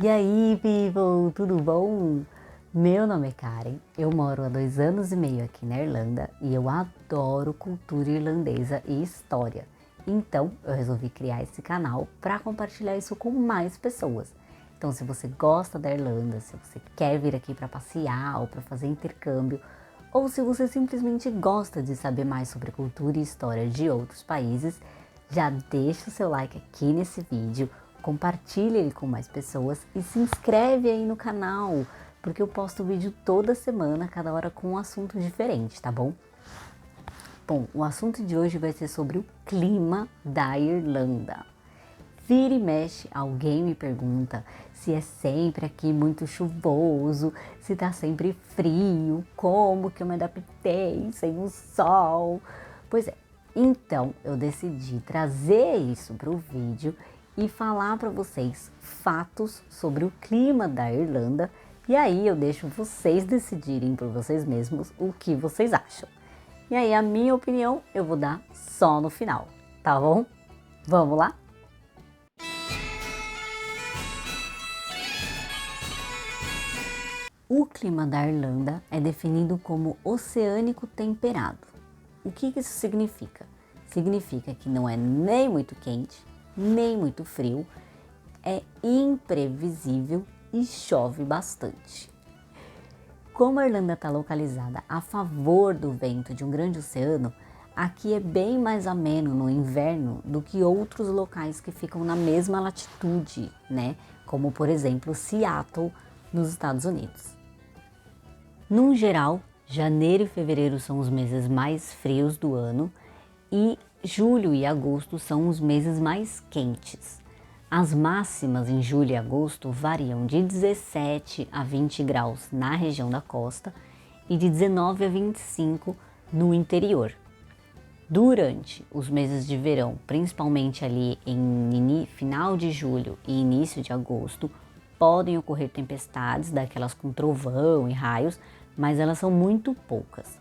E aí, people, tudo bom? Meu nome é Karen, eu moro há 2 anos e meio aqui na Irlanda e eu adoro cultura irlandesa e história. Então, eu resolvi criar esse canal para compartilhar isso com mais pessoas. Então, se você gosta da Irlanda, se você quer vir aqui para passear ou para fazer intercâmbio, ou se você simplesmente gosta de saber mais sobre cultura e história de outros países, já deixa o seu like aqui nesse vídeo, compartilha ele com mais pessoas e se inscreve aí no canal, porque eu posto vídeo toda semana, cada hora com um assunto diferente, tá bom? Bom, o assunto de hoje vai ser sobre o clima da Irlanda. Vira e mexe, alguém me pergunta se é sempre aqui muito chuvoso, se tá sempre frio, como que eu me adaptei sem o sol. Pois é, então eu decidi trazer isso para o vídeo e falar para vocês fatos sobre o clima da Irlanda. E aí eu deixo vocês decidirem por vocês mesmos o que vocês acham. E aí a minha opinião eu vou dar só no final, tá bom? Vamos lá? O clima da Irlanda é definido como oceânico temperado. O que isso significa? Significa que não é nem muito quente, nem muito frio, é imprevisível e chove bastante. Como a Irlanda está localizada a favor do vento de um grande oceano, aqui é bem mais ameno no inverno do que outros locais que ficam na mesma latitude, né? Como por exemplo Seattle, nos Estados Unidos. No geral, janeiro e fevereiro são os meses mais frios do ano e julho e agosto são os meses mais quentes. As máximas em julho e agosto variam de 17 a 20 graus na região da costa e de 19 a 25 no interior. Durante os meses de verão, principalmente ali em final de julho e início de agosto, podem ocorrer tempestades, daquelas com trovão e raios, mas elas são muito poucas.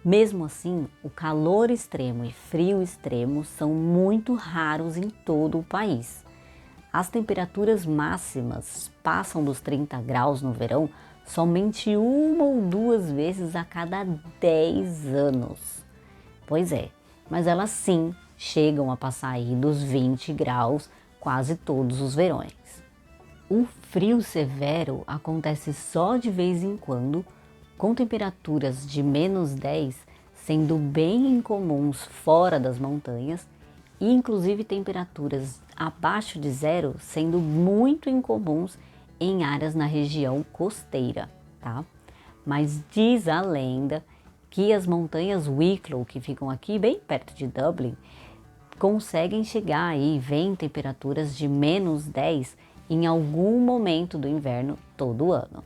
Mesmo assim, o calor extremo e frio extremo são muito raros em todo o país. As temperaturas máximas passam dos 30 graus no verão somente 1 ou 2 vezes a cada 10 anos. Pois é, mas elas sim chegam a passar aí dos 20 graus quase todos os verões. O frio severo acontece só de vez em quando, com temperaturas de -10 sendo bem incomuns fora das montanhas e inclusive temperaturas abaixo de zero sendo muito incomuns em áreas na região costeira, tá? Mas diz a lenda que as montanhas Wicklow, que ficam aqui bem perto de Dublin, conseguem chegar aí, vem temperaturas de -10 em algum momento do inverno todo ano.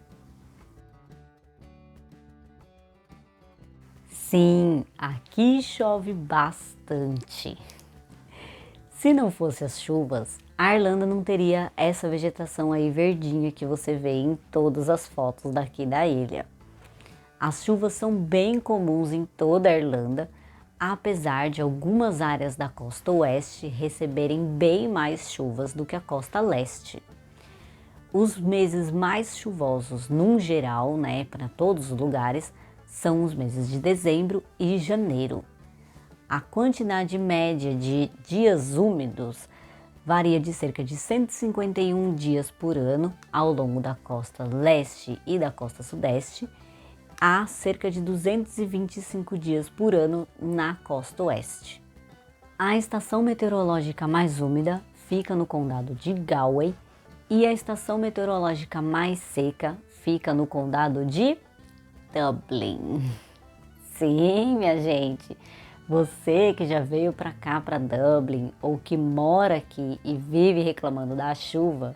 Sim, aqui chove bastante. Se não fosse as chuvas, a Irlanda não teria essa vegetação aí verdinha que você vê em todas as fotos daqui da ilha. As chuvas são bem comuns em toda a Irlanda, apesar de algumas áreas da costa oeste receberem bem mais chuvas do que a costa leste. Os meses mais chuvosos, num geral, né, para todos os lugares, são os meses de dezembro e janeiro. A quantidade média de dias úmidos varia de cerca de 151 dias por ano ao longo da costa leste e da costa sudeste, a cerca de 225 dias por ano na costa oeste. A estação meteorológica mais úmida fica no condado de Galway e a estação meteorológica mais seca fica no condado de Dublin. Sim, minha gente, você que já veio para cá, para Dublin, ou que mora aqui e vive reclamando da chuva,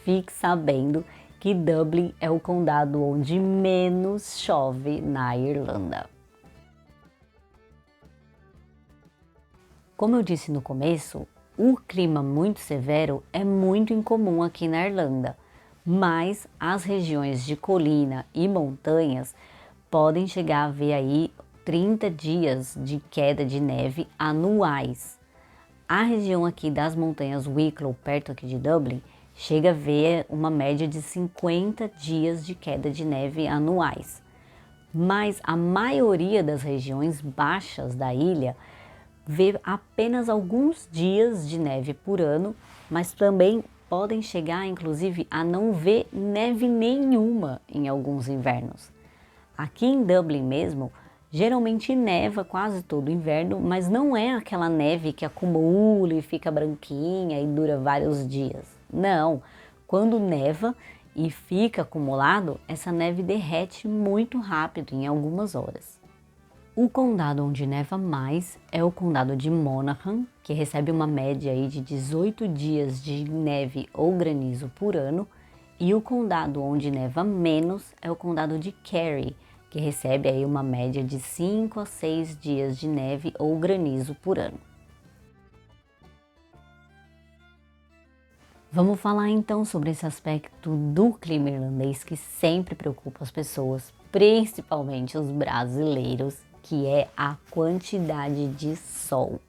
fique sabendo que Dublin é o condado onde menos chove na Irlanda. Como eu disse no começo, o clima muito severo é muito incomum aqui na Irlanda, mas as regiões de colina e montanhas podem chegar a ver aí 30 dias de queda de neve anuais. A região aqui das montanhas Wicklow, perto aqui de Dublin, chega a ver uma média de 50 dias de queda de neve anuais. Mas a maioria das regiões baixas da ilha vê apenas alguns dias de neve por ano, mas também podem chegar, inclusive, a não ver neve nenhuma em alguns invernos. Aqui em Dublin mesmo, geralmente neva quase todo inverno, mas não é aquela neve que acumula e fica branquinha e dura vários dias. Não, quando neva e fica acumulado, essa neve derrete muito rápido, em algumas horas. O condado onde neva mais é o condado de Monaghan, que recebe uma média aí de 18 dias de neve ou granizo por ano, e o condado onde neva menos é o condado de Kerry, que recebe aí uma média de 5 a 6 dias de neve ou granizo por ano. Vamos falar então sobre esse aspecto do clima irlandês que sempre preocupa as pessoas, principalmente os brasileiros, que é a quantidade de sol.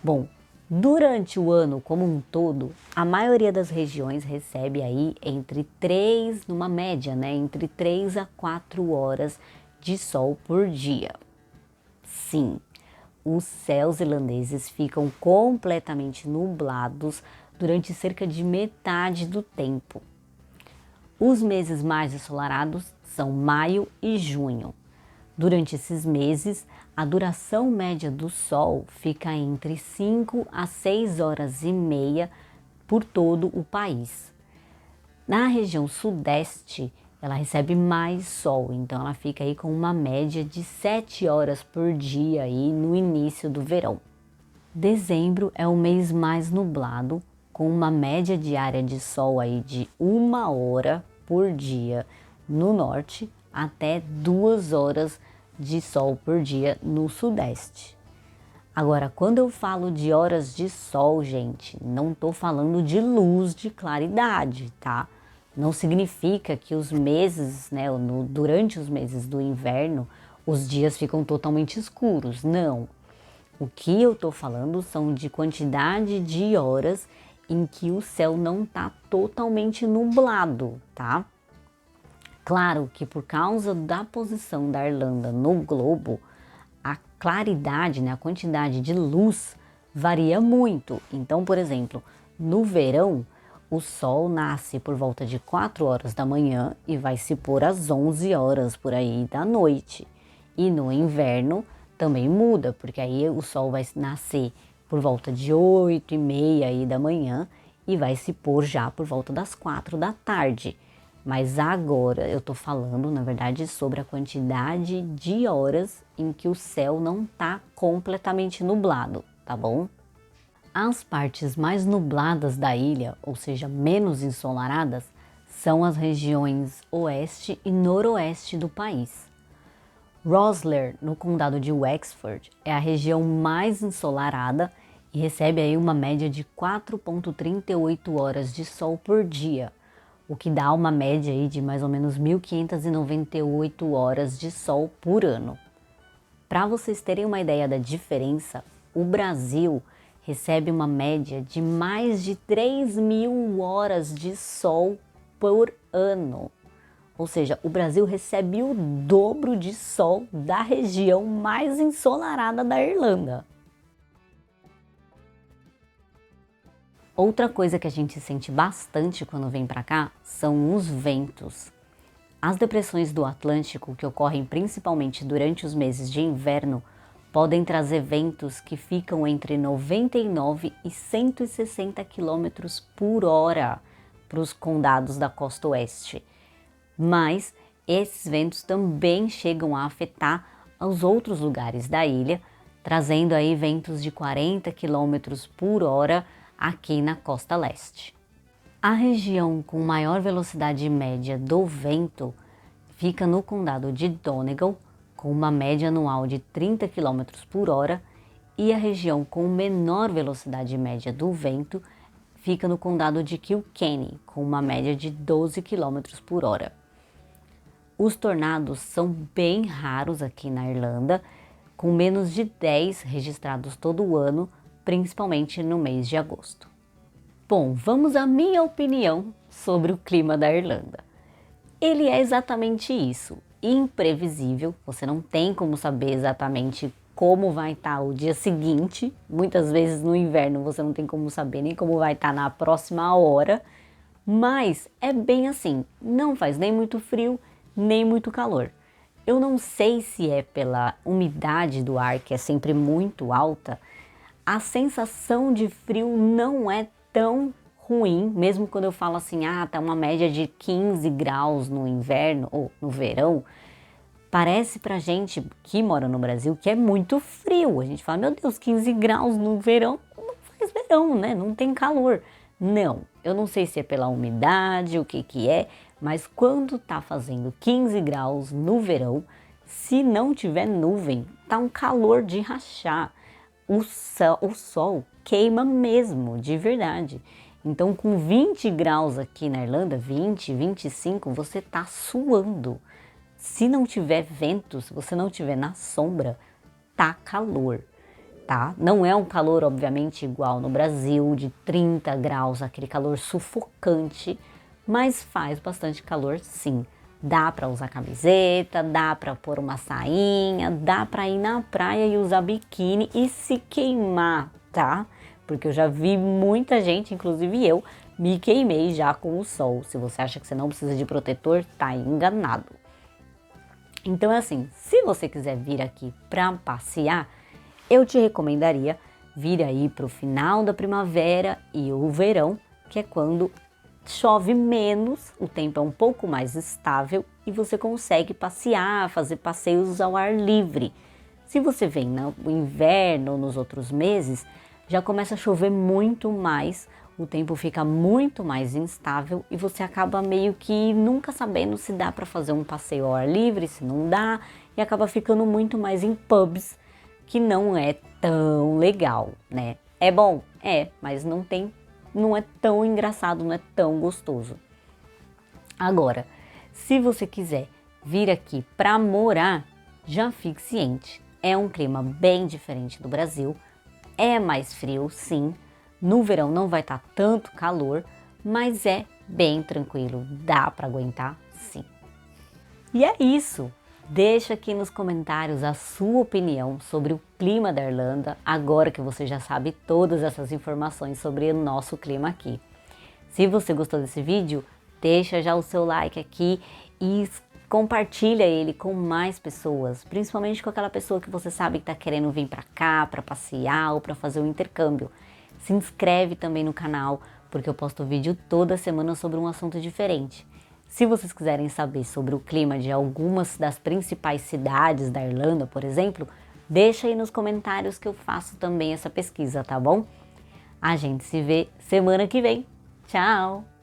Bom, durante o ano como um todo, a maioria das regiões recebe aí numa média, entre 3 a 4 horas de sol por dia. Sim, os céus irlandeses ficam completamente nublados durante cerca de metade do tempo. Os meses mais ensolarados são maio e junho. Durante esses meses, a duração média do sol fica entre 5 a 6 horas e meia por todo o país. Na região sudeste, ela recebe mais sol, então ela fica aí com uma média de 7 horas por dia aí no início do verão. Dezembro é o mês mais nublado, com uma média diária de sol aí de 1 hora por dia no norte, até 2 horas de sol por dia no sudeste. Agora, quando eu falo de horas de sol, gente, não estou falando de luz de claridade, tá? Não significa que os meses, durante os meses do inverno, os dias ficam totalmente escuros, não. O que eu estou falando são de quantidade de horas em que o céu não está totalmente nublado, tá? Claro que por causa da posição da Irlanda no globo, a claridade, a quantidade de luz varia muito. Então, por exemplo, no verão, o sol nasce por volta de 4 horas da manhã e vai se pôr às 11 horas por aí da noite. E no inverno também muda, porque aí o sol vai nascer por volta de 8 e meia aí da manhã e vai se pôr já por volta das 4 da tarde. Mas agora eu tô falando, na verdade, sobre a quantidade de horas em que o céu não tá completamente nublado, tá bom? As partes mais nubladas da ilha, ou seja, menos ensolaradas, são as regiões oeste e noroeste do país. Rosslare, no condado de Wexford, é a região mais ensolarada e recebe aí uma média de 4,38 horas de sol por dia, o que dá uma média aí de mais ou menos 1.598 horas de sol por ano. Para vocês terem uma ideia da diferença, o Brasil recebe uma média de mais de 3.000 horas de sol por ano. Ou seja, o Brasil recebe o dobro de sol da região mais ensolarada da Irlanda. Outra coisa que a gente sente bastante quando vem para cá são os ventos. As depressões do Atlântico, que ocorrem principalmente durante os meses de inverno, podem trazer ventos que ficam entre 99 e 160 km por hora para os condados da costa oeste. Mas esses ventos também chegam a afetar os outros lugares da ilha, trazendo aí ventos de 40 km por hora aqui na costa leste. A região com maior velocidade média do vento fica no condado de Donegal, com uma média anual de 30 km por hora, e a região com menor velocidade média do vento fica no condado de Kilkenny, com uma média de 12 km por hora. Os tornados são bem raros aqui na Irlanda, com menos de 10 registrados todo ano, principalmente no mês de agosto. Bom, vamos à minha opinião sobre o clima da Irlanda. Ele é exatamente isso, imprevisível, você não tem como saber exatamente como vai estar o dia seguinte. Muitas vezes no inverno você não tem como saber nem como vai estar na próxima hora, mas é bem assim, não faz nem muito frio, nem muito calor. Eu não sei se é pela umidade do ar, que é sempre muito alta, a sensação de frio não é tão ruim, mesmo quando eu falo assim, tá uma média de 15 graus no inverno ou no verão, parece pra gente que mora no Brasil que é muito frio. A gente fala, meu Deus, 15 graus no verão, não faz verão, né? Não tem calor. Não, eu não sei se é pela umidade, o que que é, mas quando tá fazendo 15 graus no verão, se não tiver nuvem, tá um calor de rachar. O sol queima mesmo, de verdade. Então, com 20 graus aqui na Irlanda, 20, 25, você tá suando. Se não tiver vento, se você não tiver na sombra, tá calor, tá? Não é um calor, obviamente, igual no Brasil, de 30 graus, aquele calor sufocante, mas faz bastante calor, sim. Dá para usar camiseta, dá para pôr uma sainha, dá para ir na praia e usar biquíni e se queimar, tá? Porque eu já vi muita gente, inclusive eu, me queimei já com o sol. Se você acha que você não precisa de protetor, tá enganado. Então é assim, se você quiser vir aqui para passear, eu te recomendaria vir aí para o final da primavera e o verão, que é quando chove menos, o tempo é um pouco mais estável e você consegue passear, fazer passeios ao ar livre. Se você vem no inverno ou nos outros meses, já começa a chover muito mais, o tempo fica muito mais instável e você acaba meio que nunca sabendo se dá para fazer um passeio ao ar livre, se não dá, e acaba ficando muito mais em pubs, que não é tão legal, né? É bom? É, mas não é tão engraçado, não é tão gostoso. Agora, se você quiser vir aqui para morar, já fique ciente, é um clima bem diferente do Brasil, é mais frio, sim. No verão não vai estar tanto calor, mas é bem tranquilo, dá para aguentar, sim. E é isso. Deixa aqui nos comentários a sua opinião sobre o clima da Irlanda, agora que você já sabe todas essas informações sobre o nosso clima aqui. Se você gostou desse vídeo, deixa já o seu like aqui e compartilha ele com mais pessoas, principalmente com aquela pessoa que você sabe que está querendo vir para cá, para passear ou para fazer um intercâmbio. Se inscreve também no canal, porque eu posto vídeo toda semana sobre um assunto diferente. Se vocês quiserem saber sobre o clima de algumas das principais cidades da Irlanda, por exemplo, deixa aí nos comentários que eu faço também essa pesquisa, tá bom? A gente se vê semana que vem. Tchau!